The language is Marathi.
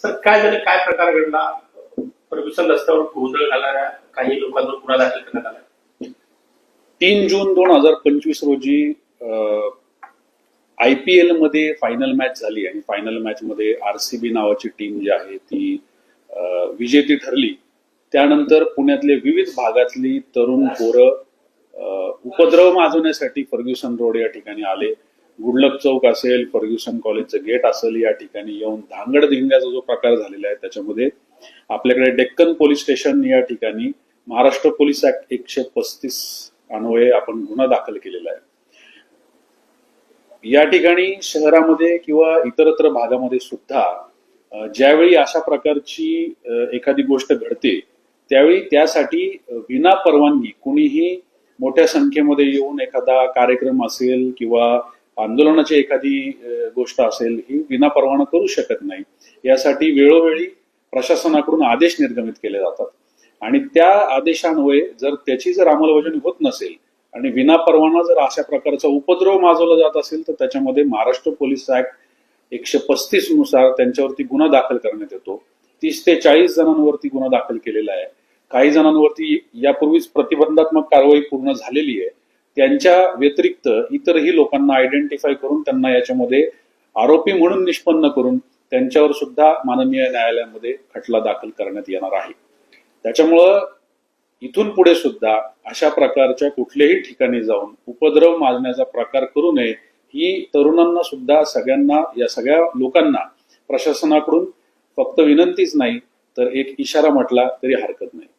सर काय झालं, काय प्रकार घडला? फर्ग्युसन रस्त्यावर गोंधळ घालणाऱ्या काही लोकांवर गुन्हा दाखल करण्यात आला. 3 जून 2025 रोजी IPL मध्ये फायनल मॅच झाली आणि फायनल मॅच मध्ये RCB नावाची टीम जी आहे ती विजेती ठरली. त्यानंतर पुण्यातले विविध भागातली तरुण पोरं उपद्रव माजवण्यासाठी फर्ग्युसन रोड या ठिकाणी आले. गुडलक चौक असेल, फर्ग्युसन कॉलेजचं गेट असेल, या ठिकाणी येऊन धांगडधिंग्याचा जो प्रकार झालेला आहे त्याच्यामध्ये आपल्याकडे डेक्कन पोलीस स्टेशन या ठिकाणी महाराष्ट्र पोलीस ऍक्ट 135 अन्वये आपण गुन्हा दाखल केलेला आहे. या ठिकाणी शहरामध्ये किंवा इतरत्र भागामध्ये सुद्धा ज्यावेळी अशा प्रकारची एखादी गोष्ट घडते त्यावेळी त्यासाठी विना परवानगी कुणीही मोठ्या संख्येमध्ये येऊन एखादा कार्यक्रम असेल किंवा आंदोलनाची एखादी गोष्ट असेल ही विना परवाना करू शकत नाही. यासाठी वेळोवेळी प्रशासनाकडून आदेश निर्गमित केले जातात आणि त्या आदेशान्वये त्याची जर अंमलबजावणी होत नसेल आणि विना परवाना जर अशा प्रकारचा उपद्रव माजवला जात असेल तर त्याच्यामध्ये महाराष्ट्र पोलीस ऍक्ट 135 नुसार त्यांच्यावरती गुन्हा दाखल करण्यात येतो. 30 ते 40 जणांवरती गुन्हा दाखल केलेला आहे. काही जणांवरती यापूर्वीच प्रतिबंधात्मक कारवाई पूर्ण झालेली आहे. त्यांच्या व्यतिरिक्त इतरही लोकांना आयडेंटिफाय करून त्यांना याच्यामध्ये आरोपी म्हणून निष्पन्न करून त्यांच्यावर सुद्धा माननीय न्यायालयामध्ये खटला दाखल करण्यात येणार आहे. त्याच्यामुळं इथून पुढे सुद्धा अशा प्रकारच्या कुठल्याही ठिकाणी जाऊन उपद्रव माजण्याचा प्रकार करू नये ही तरुणांना सुद्धा सगळ्यांना या सगळ्या लोकांना प्रशासनाकडून फक्त विनंतीच नाही तर एक इशारा म्हटला तरी हरकत नाही.